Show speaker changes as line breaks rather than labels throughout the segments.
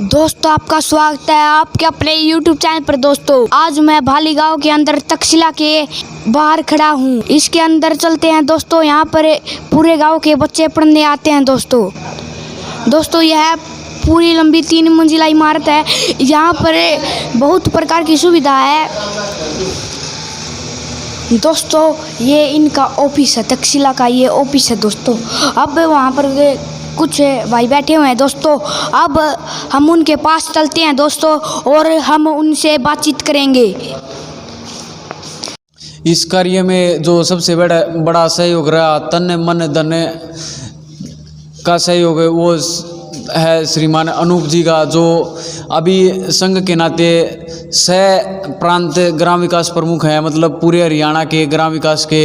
दोस्तों आपका स्वागत है आपके अपने YouTube चैनल पर। दोस्तों आज मैं भाली गांव के अंदर तक्षशिला के बाहर खड़ा हूं। इसके अंदर चलते हैं दोस्तों। यहाँ पर पूरे गांव के बच्चे पढ़ने आते हैं दोस्तों यह पूरी लंबी 3 मंजिला इमारत है। यहाँ पर बहुत प्रकार की सुविधा है दोस्तों। ये इनका ऑफिस है, तक्षशिला का ये ऑफिस है दोस्तों। अब वहाँ पर कुछ भाई बैठे हुए हैं दोस्तों। अब हम उनके पास चलते हैं दोस्तों और हम उनसे बातचीत करेंगे।
इस कार्य में जो सबसे बड़ा सहयोग रहा, तन मन धन का सहयोग है, वो है श्रीमान अनूप जी का, जो अभी संघ के नाते सह प्रांत ग्राम विकास प्रमुख हैं, मतलब पूरे हरियाणा के ग्राम विकास के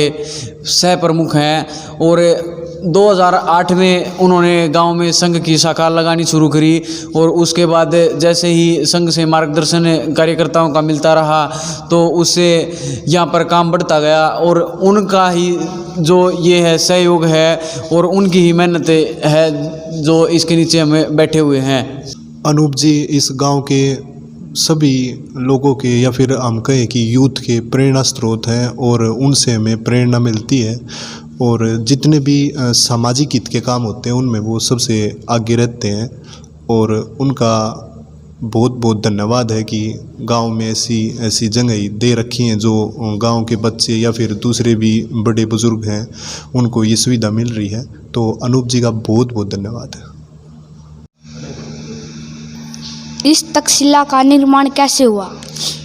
सह प्रमुख हैं। और 2008 में उन्होंने गांव में संघ की शाखा लगानी शुरू करी और उसके बाद जैसे ही संघ से मार्गदर्शन कार्यकर्ताओं का मिलता रहा तो उससे यहाँ पर काम बढ़ता गया। और उनका ही जो ये है सहयोग है और उनकी ही मेहनत है जो इसके नीचे हमें बैठे हुए हैं।
अनूप जी इस गांव के सभी लोगों के, या फिर हम कहें कि यूथ के प्रेरणा स्रोत हैं और उनसे हमें प्रेरणा मिलती है। और जितने भी सामाजिक हित के काम होते हैं उनमें वो सबसे आगे रहते हैं। और उनका बहुत बहुत धन्यवाद है कि गांव में ऐसी जगह दे रखी हैं जो गांव के बच्चे या फिर दूसरे भी बड़े बुजुर्ग हैं उनको ये सुविधा मिल रही है। तो अनूप जी का बहुत बहुत धन्यवाद है।
इस तक्षशिला का निर्माण कैसे हुआ?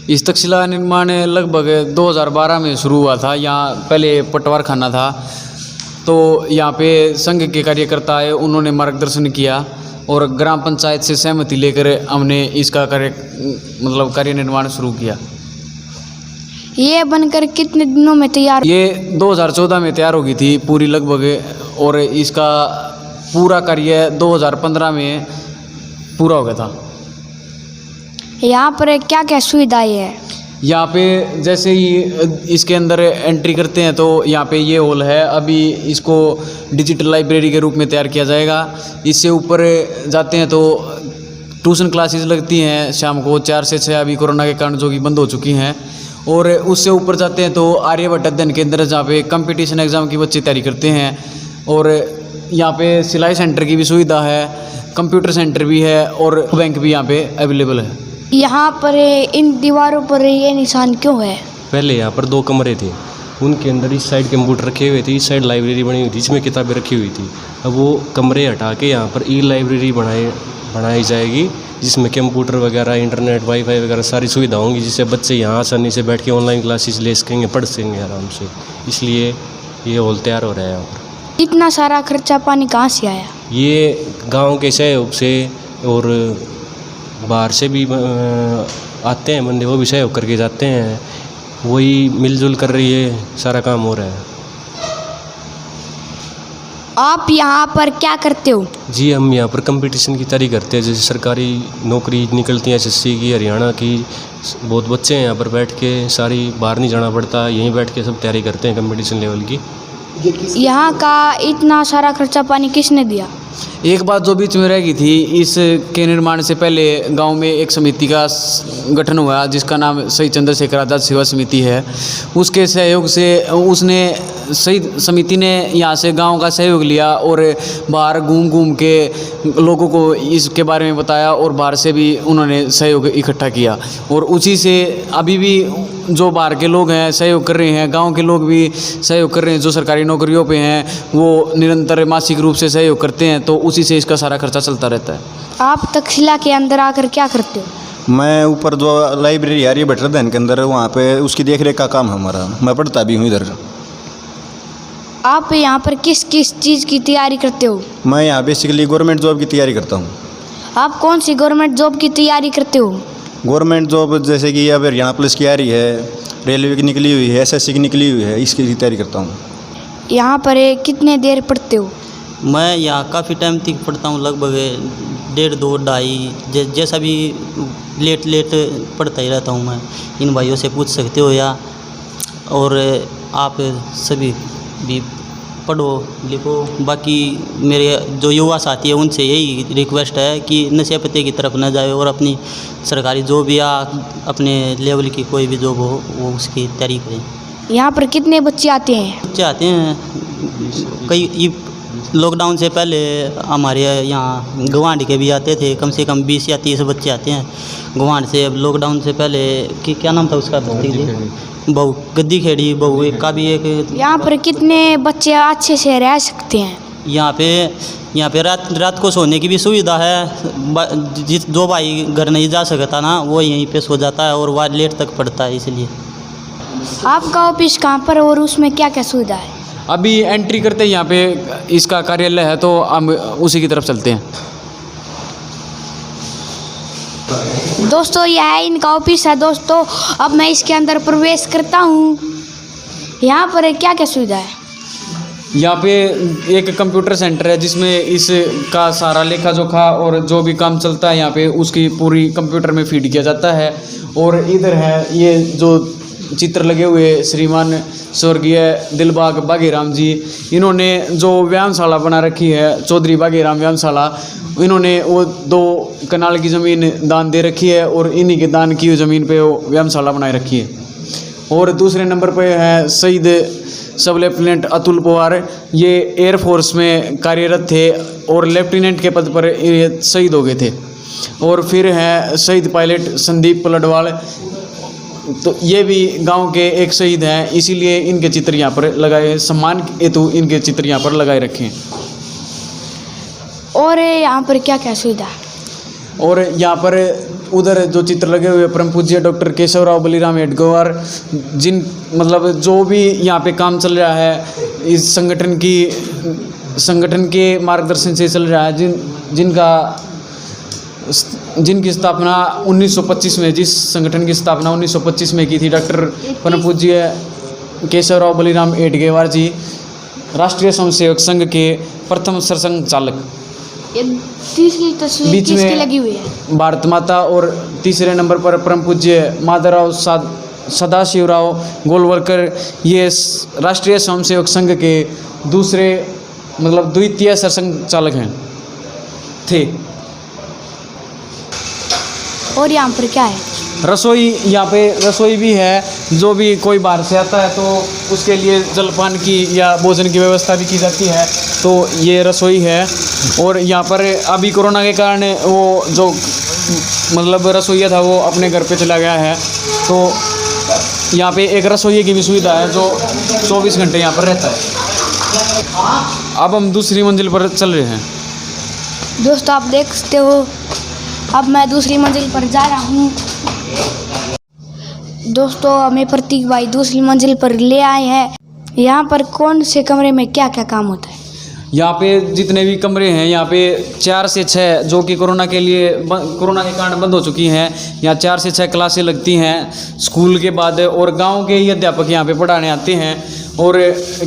इस तक्षशिला का निर्माण लगभग 2012 में शुरू हुआ था। यहाँ पहले पटवार खाना था, तो यहाँ पे संघ के कार्यकर्ता आए, उन्होंने मार्गदर्शन किया और ग्राम पंचायत से सहमति लेकर हमने इसका कार्य निर्माण शुरू किया।
ये बनकर कितने दिनों में तैयार?
ये 2014 में तैयार हो गई थी पूरी लगभग, और इसका पूरा कार्य 2015 में पूरा हो गया था।
यहाँ पर क्या क्या सुविधाएं है?
यहाँ पे जैसे ही इसके अंदर एंट्री करते हैं तो यहाँ पे ये हॉल है। अभी इसको डिजिटल लाइब्रेरी के रूप में तैयार किया जाएगा। इससे ऊपर जाते हैं तो ट्यूशन क्लासेस लगती हैं शाम को 4 से 6, अभी कोरोना के कारण जो कि बंद हो चुकी हैं। और उससे ऊपर जाते हैं तो आर्यभट्ट अध्ययन केंद्र, जहाँ पे कंपटीशन एग्ज़ाम की बच्चे तैयारी करते हैं। और यहाँ पे सिलाई सेंटर की भी सुविधा है, कंप्यूटर सेंटर भी है और बैंक भी यहाँ पे अवेलेबल है।
यहाँ पर इन दीवारों पर ये निशान क्यों है?
पहले यहाँ पर 2 कमरे थे, उनके अंदर इस साइड कंप्यूटर रखे हुए थे, इस साइड लाइब्रेरी बनी हुई थी जिसमें किताबें रखी हुई थी। अब वो कमरे हटा के यहाँ पर ई लाइब्रेरी बनाई जाएगी जिसमें कंप्यूटर वगैरह, इंटरनेट, वाईफाई वगैरह सारी सुविधा होंगी, जिससे बच्चे यहाँ आसानी से बैठ के ऑनलाइन क्लासेस ले सकेंगे, पढ़ सकेंगे आराम से। इसलिए ये हॉल तैयार हो रहा है यहाँ पर।
इतना सारा खर्चा पानी कहाँ से आया?
ये गाँव के सहयोग से और बाहर से भी आते हैं बंदे, वो भी सहयोग करके जाते हैं, वही मिलजुल कर रही है, सारा काम हो रहा है।
आप यहाँ पर क्या करते हो?
जी हम यहाँ पर कंपटीशन की तैयारी करते हैं, जैसे सरकारी नौकरी निकलती है एसएससी की, हरियाणा की। बहुत बच्चे हैं यहाँ पर बैठ के, सारी बाहर नहीं जाना पड़ता, यहीं बैठ के सब तैयारी करते हैं कंपटीशन लेवल की।
यहाँ का इतना सारा खर्चा पानी किसने दिया?
एक बात जो बीच में रह गई थी, इस के निर्माण से पहले गांव में एक समिति का गठन हुआ जिसका नाम शहीद चंद्रशेखर आज़ाद सेवा समिति है। उसके सहयोग से उसने शहीद समिति ने यहाँ से गांव का सहयोग लिया और बाहर घूम के लोगों को इसके बारे में बताया और बाहर से भी उन्होंने सहयोग इकट्ठा किया। और उसी से अभी भी जो बाहर के लोग हैं सहयोग कर रहे हैं, गांव के लोग भी सहयोग कर रहे हैं। जो सरकारी नौकरियों पे हैं वो निरंतर मासिक रूप से सहयोग करते हैं, तो उसी से इसका सारा खर्चा चलता रहता है।
आप तक्षशिला के अंदर आकर क्या करते हो?
मैं ऊपर जो लाइब्रेरी आर्यभट्ट अध्ययन के अंदर वहाँ पे उसकी देखरेख का काम है हमारा, मैं पढ़ता भी हूँ इधर।
आप यहाँ पर किस किस चीज़ की तैयारी करते हो?
मैं यहाँ बेसिकली गवर्नमेंट जॉब की तैयारी करता हूँ।
आप कौन सी गवर्नमेंट जॉब की तैयारी करते हो?
गवर्नमेंट जॉब जैसे कि अब हरियाणा पुलिस की आ रही है, रेलवे की निकली हुई है, एसएससी की निकली हुई है, इसकी तैयारी करता हूँ।
यहाँ पर कितने देर पढ़ते हो?
मैं यहाँ काफ़ी टाइम तक पढ़ता हूँ, लगभग 1.5, 2, 2.5 जैसा भी लेट पढ़ता ही रहता हूँ मैं। इन भाइयों से पूछ सकते हो या और आप सभी भी पढ़ो लिखो। बाकी मेरे जो युवा साथी है उनसे यही रिक्वेस्ट है कि नशे पत्ते की तरफ न जाए और अपनी सरकारी जॉब या अपने लेवल की कोई भी जॉब हो वो उसकी तैयारी करें।
यहाँ पर कितने बच्चे आते हैं?
बच्चे आते हैं कई, लॉकडाउन से पहले हमारे यहाँ गवांड के भी आते थे, कम से कम 20 या 30 बच्चे आते हैं गवांड से। अब लॉकडाउन से पहले कि क्या नाम था उसका, बहू गद्दी खेड़ी बहू एक का भी एक।
यहाँ पर कितने बच्चे अच्छे से रह सकते हैं?
यहाँ पे रात को सोने की भी सुविधा है। जिस जो भाई घर नहीं जा सकता ना वो यहीं पे सो जाता है और वह लेट तक पड़ता है। इसलिए
आपका ऑफिस कहाँ पर और उसमें क्या क्या सुविधा है?
अभी एंट्री करते हैं यहाँ पे इसका कार्यालय है, तो हम उसी की तरफ चलते हैं।
दोस्तों यह इनका ऑफिस है दोस्तों। अब मैं इसके अंदर प्रवेश करता हूँ। यहाँ पर क्या क्या सुविधा है?
यहाँ पे एक कंप्यूटर सेंटर है जिसमें इसका सारा लेखा जोखा और जो भी काम चलता है यहाँ पे उसकी पूरी कंप्यूटर में फीड किया जाता है। और इधर है ये जो चित्र लगे हुए श्रीमान स्वर्गीय दिलबाग बागीराम जी, इन्होंने जो व्यायामशाला बना रखी है चौधरी बागीराम व्यायामशाला, इन्होंने वो 2 कनाल की ज़मीन दान दे रखी है और इन्हीं के दान की हुई ज़मीन पे वो व्यायामशाला बनाए रखी है। और दूसरे नंबर पे है शहीद सब लेफ्टिनेंट अतुल पवार, ये एयरफोर्स में कार्यरत थे और लेफ्टिनेंट के पद पर ये शहीद हो गए थे। और फिर है शहीद पायलट संदीप पलटवाल, तो ये भी गांव के एक शहीद हैं, इसीलिए इनके चित्र यहाँ पर लगाए, सम्मान हेतु इनके चित्र यहाँ पर लगाए रखे हैं।
और यहाँ पर क्या क्या सुविधा है?
और यहाँ पर उधर जो चित्र लगे हुए परम पूज्य डॉक्टर केशवराव बलिराम हेडगेवार, जिन मतलब जो भी यहाँ पे काम चल रहा है इस संगठन के मार्गदर्शन से चल रहा है, जिनकी स्थापना 1925 में, जिस संगठन की स्थापना 1925 में की थी डॉक्टर परम पूज्य केशवराव बलिराम हेडगेवार जी, राष्ट्रीय स्वयंसेवक संघ के प्रथम सरसंघ चालक।
ये तीसरी तस्वीर
बीच
किसकी
में
लगी हुई है?
भारत माता और तीसरे नंबर पर परम पूज्य माधवराव सदाशिवराव गोलवलकर, ये राष्ट्रीय स्वयंसेवक संघ के दूसरे मतलब द्वितीय सरसंघ चालक हैं थे।
और यहाँ पर क्या है?
रसोई, यहाँ पे रसोई भी है, जो भी कोई बाहर से आता है तो उसके लिए जलपान की या भोजन की व्यवस्था भी की जाती है, तो ये रसोई है। और यहाँ पर अभी कोरोना के कारण वो जो मतलब रसोइया था वो अपने घर पे चला गया है, तो यहाँ पे एक रसोइये की भी सुविधा है जो 24 घंटे यहाँ पर रहता है। अब हम दूसरी मंजिल पर चल रहे हैं।
दोस्तों आप देख सकते हो अब मैं दूसरी मंजिल पर जा रहा हूँ। दोस्तों हमें प्रतीक भाई दूसरी मंजिल पर ले आए हैं। यहाँ पर कौन से कमरे में क्या क्या काम होता है?
यहाँ पे जितने भी कमरे हैं यहाँ पे 4 से 6 जो कि कोरोना के कारण बंद हो चुकी हैं, यहाँ 4 से 6 क्लासें लगती हैं स्कूल के बाद, और गांव के ही अध्यापक यहाँ पे पढ़ाने आते हैं। और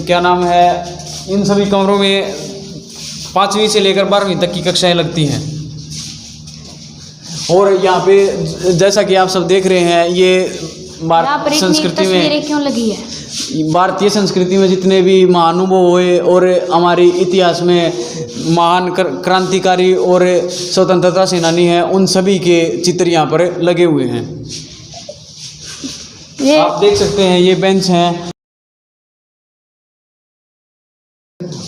क्या नाम है, इन सभी कमरों में 5वीं से लेकर 12वीं तक की कक्षाएं लगती हैं। और यहाँ पे जैसा कि आप सब देख रहे हैं, ये भारतीय संस्कृति में
क्यों लगी है?
भारतीय संस्कृति में जितने भी महानुभव हुए और हमारे इतिहास में महान क्रांतिकारी और स्वतंत्रता सेनानी हैं, उन सभी के चित्र यहाँ पर लगे हुए हैं। आप देख सकते हैं ये बेंच हैं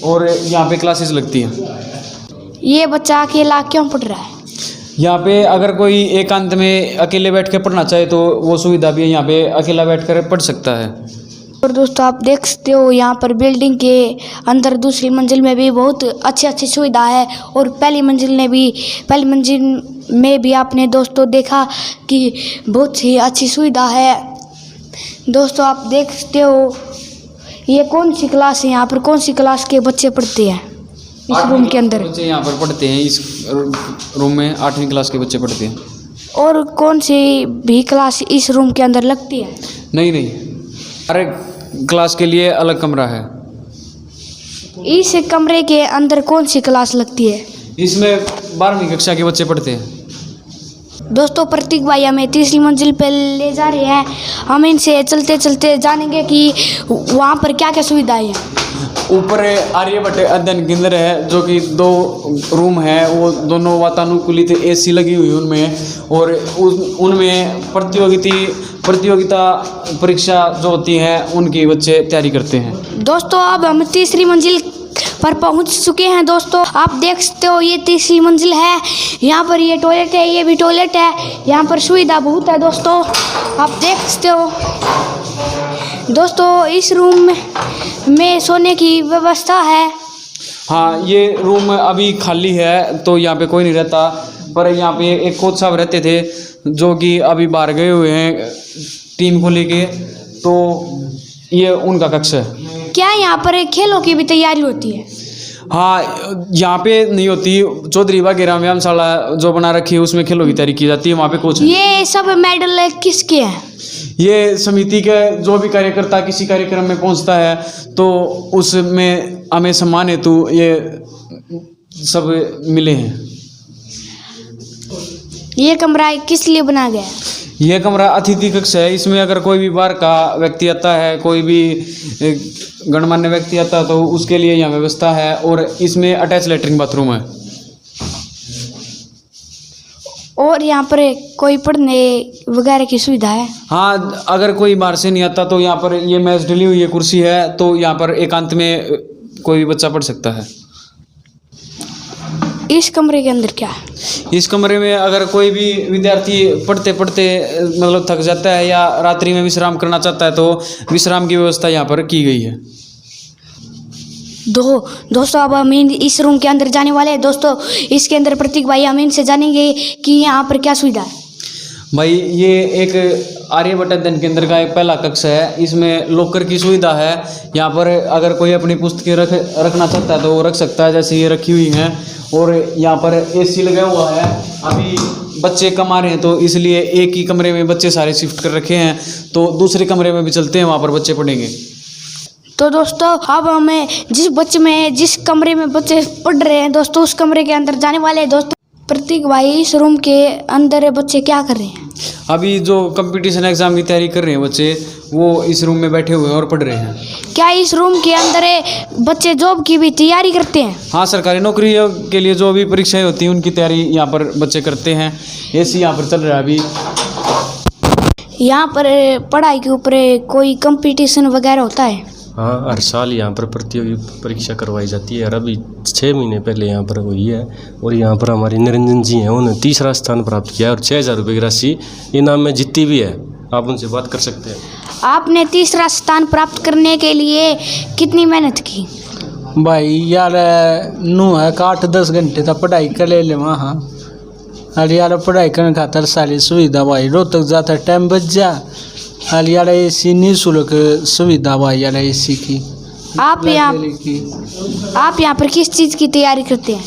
और यहाँ पे क्लासेस लगती हैं।
ये बच्चा अकेला क्यों पढ़ रहा है?
यहाँ पे अगर कोई एकांत में अकेले बैठ कर पढ़ना चाहे तो वो सुविधा भी है, यहाँ पे अकेला बैठकर पढ़ सकता है।
और दोस्तों आप देख सकते हो यहाँ पर बिल्डिंग के अंदर दूसरी मंजिल में भी बहुत अच्छी सुविधा है, और पहली मंजिल में भी आपने दोस्तों देखा कि बहुत ही अच्छी सुविधा है। दोस्तों आप देख सकते हो ये कौन सी क्लास है? यहाँ पर कौन सी क्लास के बच्चे पढ़ते हैं इस रूम के अंदर?
बच्चे यहाँ पर पढ़ते हैं, इस रूम में 8वीं क्लास के बच्चे पढ़ते हैं।
और कौन सी भी क्लास इस रूम के अंदर लगती है?
नहीं, हर क्लास के लिए अलग कमरा है।
इस कमरे के अंदर कौन सी क्लास लगती है?
इसमें 12वीं कक्षा के बच्चे पढ़ते हैं।
दोस्तों प्रतीक भाई हमें तीसरी मंजिल पर ले जा रहे हैं। हम इनसे चलते चलते जानेंगे कि वहाँ पर क्या क्या सुविधाएं हैं।
ऊपर आर्यभट्ट अध्ययन केंद्र है, जो कि 2 रूम है, वो दोनों वातानुकूलित एसी लगी हुई उनमें, और उनमें प्रतियोगिता परीक्षा जो होती है उनकी बच्चे तैयारी करते हैं।
दोस्तों अब हम तीसरी मंजिल पर पहुंच चुके हैं। दोस्तों आप देख सकते हो ये तीसरी मंजिल है। यहाँ पर ये टॉयलेट है, ये भी टॉयलेट है। यहाँ पर सुविधा बहुत है दोस्तों, आप देख सकते हो। दोस्तों इस रूम में सोने की व्यवस्था है।
हाँ, ये रूम अभी खाली है, तो यहाँ पे कोई नहीं रहता, पर यहाँ पे एक कोच साहब रहते थे जो कि अभी बाहर गए हुए हैं टीम को लेके, तो ये उनका कक्ष है।
क्या यहाँ पर खेलों की भी तैयारी होती है?
हाँ, यहाँ पे नहीं होती, चौधरी वगैरह व्यायामशाला जो बना रखी है उसमें खेलों की तैयारी की जाती है, वहाँ पे कोच है।
ये सब मेडल किसके हैं?
ये समिति के जो भी कार्यकर्ता किसी कार्यक्रम में पहुंचता है तो उसमें हमें सम्मान हेतु ये सब मिले हैं।
ये कमरा किस लिए बनाया गया है?
यह कमरा अतिथि कक्ष है। इसमें अगर कोई भी बाहर का व्यक्ति आता है, कोई भी गणमान्य व्यक्ति आता है, तो उसके लिए यहाँ व्यवस्था है, और इसमें अटैच लैट्रिन बाथरूम है।
और यहाँ पर कोई पढ़ने वगैरह की सुविधा है?
हाँ, अगर कोई बाहर से नहीं आता तो यहाँ पर ये मेज डली हुई है, कुर्सी है, तो यहाँ पर एकांत में कोई भी बच्चा पढ़ सकता है।
इस कमरे के अंदर क्या है?
इस कमरे में अगर कोई भी विद्यार्थी पढ़ते पढ़ते मतलब थक जाता है या रात्रि में विश्राम करना चाहता है, तो विश्राम की व्यवस्था यहाँ पर की गई है।
दोस्तों अब हम इस रूम के अंदर जाने वाले हैं। दोस्तों इसके अंदर प्रतीक भाई हम इनसे जानेंगे कि यहाँ पर क्या सुविधा है।
भाई, ये एक आर्यभट्ट अध्ययन केंद्र का एक पहला कक्ष है। इसमें लॉकर की सुविधा है। यहाँ पर अगर कोई अपनी पुस्तकें रखना चाहता है तो वो रख सकता है, जैसे ये रखी हुई हैं। और यहाँ पर एसी लगा हुआ है। अभी बच्चे कम आ रहे हैं, तो इसलिए एक ही कमरे में बच्चे सारे शिफ्ट कर रखे हैं, तो दूसरे कमरे में भी चलते हैं, वहाँ पर बच्चे पढ़ेंगे।
तो दोस्तों अब हमें जिस कमरे में बच्चे पढ़ रहे हैं दोस्तों, उस कमरे के अंदर जाने वाले हैं। दोस्तों प्रतीक भाई, इस रूम के अंदर बच्चे क्या कर रहे हैं?
अभी जो कंपटीशन एग्जाम की तैयारी कर रहे हैं बच्चे, वो इस रूम में बैठे हुए हैं और पढ़ रहे हैं।
क्या इस रूम के अंदर बच्चे जॉब की भी तैयारी करते हैं?
हाँ, सरकारी नौकरी के लिए जो भी परीक्षाएं होती हैं उनकी तैयारी यहाँ पर बच्चे करते हैं। एसी यहाँ पर चल रहा है अभी।
यहाँ पर पढ़ाई के ऊपर कोई कंपटीशन वगैरह होता है?
हाँ, हर साल यहाँ पर प्रतियोगी परीक्षा करवाई जाती है, और अभी 6 महीने पहले यहाँ पर हुई है। और यहाँ पर हमारे निरंजन जी हैं, उन्होंने 3रा स्थान प्राप्त किया और 6,000 रुपये की राशि इनाम में जीती भी है। आप उनसे बात कर सकते हैं।
आपने 3रा स्थान प्राप्त करने के लिए कितनी मेहनत की?
भाई यार नू है 8-10 घंटे तक पढ़ाई कर ले वहाँ। अरे यार पढ़ाई करने खातर सारी सुविधा भाई, रोहतक जाता टाइम बच जा। अरे यार एसी निःशुल्क सुविधा भाई, यार एसी की।
आप यहाँ पर किस चीज़ की तैयारी करते हैं?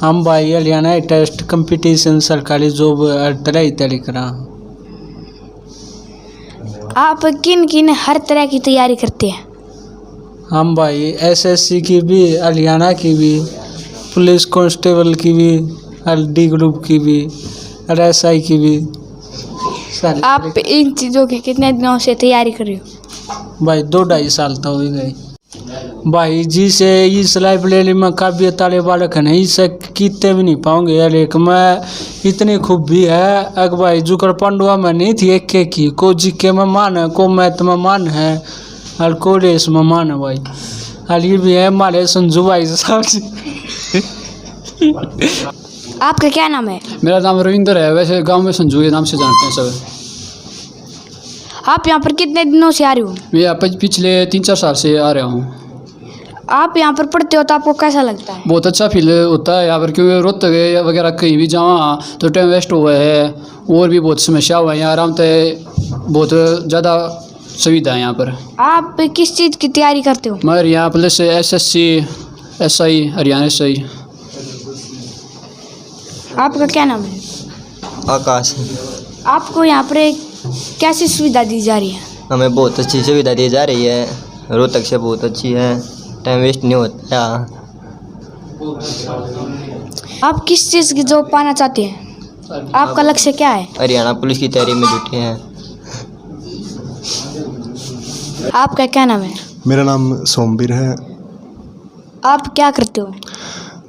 हम भाई हरियाणा टेस्ट कंपटीशन सरकारी जॉब हर तरह की तैयारी करा।
आप किन हर तरह की तैयारी करते हैं?
हम भाई एसएससी की भी, हरियाणा की भी, पुलिस कांस्टेबल की भी, डी ग्रुप की भी, RSI की भी।
आप इन चीज़ों की कितने दिनों से तैयारी कर रहे हो?
भाई 2-2.5 साल तो हो गए भाई। जिसे इस लाइब्रेरी में काव्य ताले बालक है, इससे कितने भी नहीं पाओगे यार। एक मैं इतनी खूबी है, अग भाई जुकर पांडुआ में नहीं थी एक की, को जीके में मान है, को मैथ में मान है, और को रेस में मान है भाई। और ये भी है हमारे संजू भाई साहब जी।
आपका क्या नाम है?
मेरा नाम रविंदर है, वैसे गांव में संजू के नाम से जानते हैं सब।
आप यहाँ पर कितने दिनों से आ रहे हो?
मैं यहाँ पर पिछले 3-4 साल से आ रहा हूँ।
आप यहाँ पर पढ़ते हो तो आपको कैसा लगता है?
बहुत अच्छा फील होता है यहाँ पर, क्योंकि रोहतक वगैरह कहीं भी जावा तो टाइम वेस्ट हुआ है, और भी बहुत समस्या हुआ है। यहाँ आराम से बहुत ज़्यादा सुविधा है यहाँ पर।
आप किस चीज़ की तैयारी करते हो?
मगर यहाँ plus SSC SI Haryana SI।
आपका क्या नाम है?
आकाश।
आपको यहाँ पर कैसी सुविधा दी जा रही है?
हमें बहुत अच्छी सुविधा दी जा रही है, रोहतक से बहुत अच्छी है, टाइम वेस्ट नहीं होता।
आप किस चीज़ की जॉब पाना चाहते हैं? आपका लक्ष्य क्या है?
हरियाणा पुलिस की तैयारी में जुटे हैं।
आपका क्या नाम है?
मेरा नाम सोमवीर है।
आप क्या करते हो?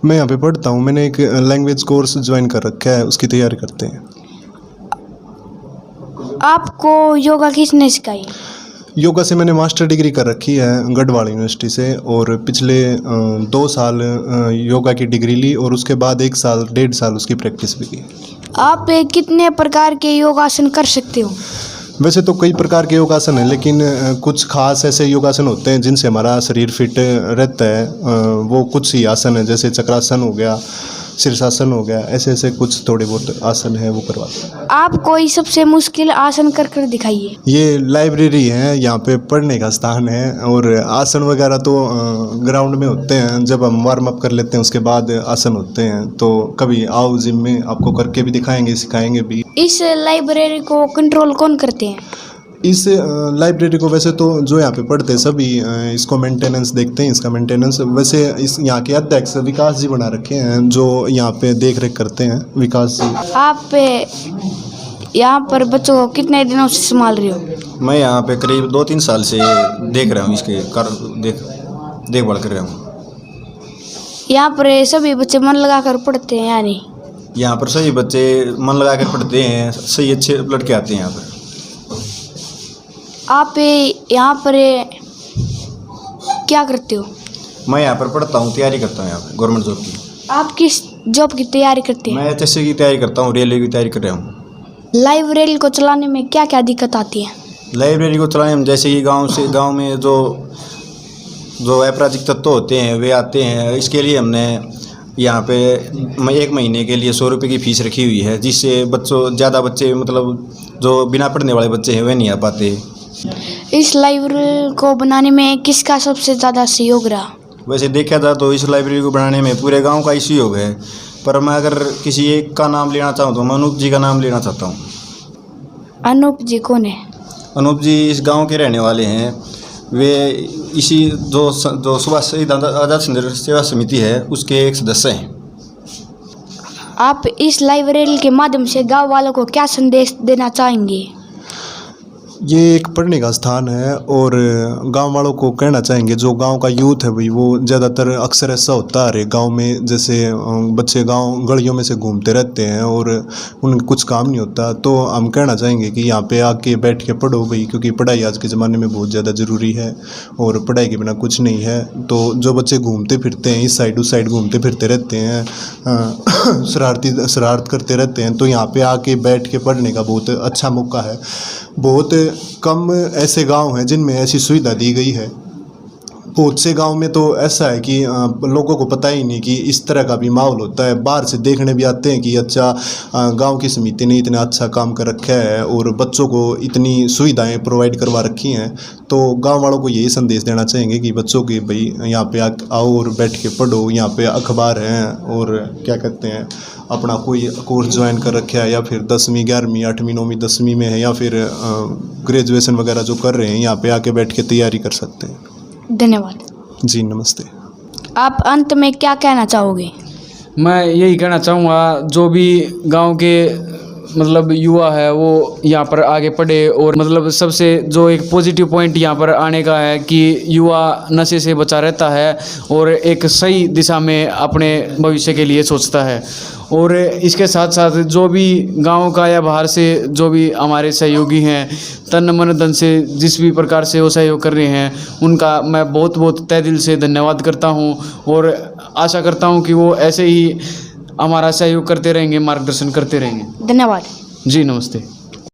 मैं यहाँ पे पढ़ता हूँ। मैंने एक लैंग्वेज कोर्स ज्वाइन कर रखा है, उसकी तैयारी करते हैं।
आपको योगा किसने सिखाई?
योगा से मैंने मास्टर डिग्री कर रखी है गढ़वाल यूनिवर्सिटी से, और पिछले 2 साल योगा की डिग्री ली और उसके बाद 1 साल 1.5 साल उसकी प्रैक्टिस भी की।
आप कितने प्रकार के योगासन कर सकते हो?
वैसे तो कई प्रकार के योगासन हैं, लेकिन कुछ खास ऐसे योगासन होते हैं जिनसे हमारा शरीर फिट रहता है। वो कुछ ही आसन है, जैसे चक्रासन हो गया, शीर्षासन हो गया, ऐसे ऐसे कुछ थोड़े बहुत आसन है वो करवाते हैं।
आप कोई सबसे मुश्किल आसन कर कर दिखाइए।
ये लाइब्रेरी है, यहाँ पे पढ़ने का स्थान है, और आसन वगैरह तो ग्राउंड में होते हैं। जब हम वार्म अप कर लेते हैं उसके बाद आसन होते हैं। तो कभी आओ जिम में, आपको करके भी दिखाएंगे, सिखाएंगे भी।
इस लाइब्रेरी को कंट्रोल कौन करते हैं?
इस लाइब्रेरी को वैसे तो जो यहाँ पे पढ़ते हैं सभी इसको मेंटेनेंस देखते हैं, इसका मेंटेनेंस। वैसे इस यहाँ के अध्यक्ष विकास जी बना रखे हैं, जो यहाँ पे देख रेख करते हैं, विकास जी।
आप यहाँ पर बच्चों को कितने दिनों से संभाल रहे हो?
मैं यहाँ पे करीब 2-3 साल से देख रहा हूँ, इसके देखभाल कर रहा हूँ।
यहाँ पर सभी बच्चे मन लगा कर पढ़ते हैं या नहीं?
यहाँ पर सभी बच्चे मन लगा कर पढ़ते हैं, सही अच्छे लड़के आते हैं यहाँ पर।
आप यहाँ पर क्या करते हो?
मैं यहाँ पर पढ़ता हूँ, तैयारी करता हूँ यहाँ पर गवर्नमेंट जॉब की।
आप किस जॉब की तैयारी करते हैं?
मैं HSC की तैयारी करता हूँ, रेलवे की तैयारी कर रहा हूँ।
लाइब्रेरी को चलाने में क्या क्या दिक्कत आती है?
लाइब्रेरी को चलाने में जैसे कि गांव में जो आपराधिक तत्व होते हैं वे आते हैं। इसके लिए हमने यहाँ पे 1 महीने के लिए 100 रुपये की फ़ीस रखी हुई है, जिससे ज़्यादा बच्चे मतलब जो बिना पढ़ने वाले बच्चे हैं वे नहीं आ पाते।
इस लाइब्रेरी को बनाने में किसका सबसे ज़्यादा सहयोग रहा?
वैसे देखा जाए तो इस लाइब्रेरी को बनाने में पूरे गांव का ही सहयोग है, पर मैं अगर किसी एक का नाम लेना चाहूँ तो मैं अनूप जी का नाम लेना चाहता हूँ।
अनूप जी कौन है?
अनूप जी इस गांव के रहने वाले हैं। वे इसी जो सुभाष शहीद आज़ाद संघर्ष सेवा समिति है उसके एक सदस्य हैं।
आप इस लाइब्रेरी के माध्यम से गांव वालों को क्या संदेश देना चाहेंगे?
ये एक पढ़ने का स्थान है, और गांव वालों को कहना चाहेंगे, जो गांव का यूथ है भाई, वो ज़्यादातर अक्सर ऐसा होता है गांव में, जैसे बच्चे गांव गलियों में से घूमते रहते हैं और उनको कुछ काम नहीं होता। तो हम कहना चाहेंगे कि यहाँ पे आके बैठ के पढ़ो भाई, क्योंकि पढ़ाई आज के ज़माने में बहुत ज़्यादा ज़रूरी है और पढ़ाई के बिना कुछ नहीं है। तो जो बच्चे घूमते फिरते हैं, इस साइड उस साइड घूमते फिरते रहते हैं, शरारत करते रहते हैं, तो यहाँ पे आके बैठ के पढ़ने का बहुत अच्छा मौका है। बहुत कम ऐसे गांव हैं जिनमें ऐसी सुविधा दी गई है। बहुत से गांव में तो ऐसा है कि लोगों को पता ही नहीं कि इस तरह का भी माहौल होता है। बाहर से देखने भी आते हैं कि अच्छा गांव की समिति ने इतना अच्छा काम कर रखा है और बच्चों को इतनी सुविधाएं प्रोवाइड करवा रखी हैं। तो गांव वालों को यही संदेश देना चाहेंगे कि बच्चों के भाई यहाँ पे आओ और बैठ के पढ़ो। यहाँ पे अखबार हैं और क्या कहते हैं, अपना कोई कोर्स ज्वाइन कर रखा है, या फिर 10वीं 11वीं 8वीं 9वीं 10वीं में है, या फिर ग्रेजुएशन वगैरह जो कर रहे हैं, यहाँ पे आके बैठ के तैयारी कर सकते हैं।
धन्यवाद
जी, नमस्ते।
आप अंत में क्या कहना चाहोगे?
मैं यही कहना चाहूँगा, जो भी गांव के मतलब युवा है वो यहाँ पर आगे पढ़े, और मतलब सबसे जो एक पॉजिटिव पॉइंट यहाँ पर आने का है कि युवा नशे से बचा रहता है और एक सही दिशा में अपने भविष्य के लिए सोचता है। और इसके साथ साथ जो भी गांव का या बाहर से जो भी हमारे सहयोगी हैं, तन मन धन से जिस भी प्रकार से वो सहयोग कर रहे हैं, उनका मैं बहुत बहुत तहे दिल से धन्यवाद करता हूं और आशा करता हूं कि वो ऐसे ही हमारा सहयोग करते रहेंगे, मार्गदर्शन करते रहेंगे।
धन्यवाद
जी, नमस्ते।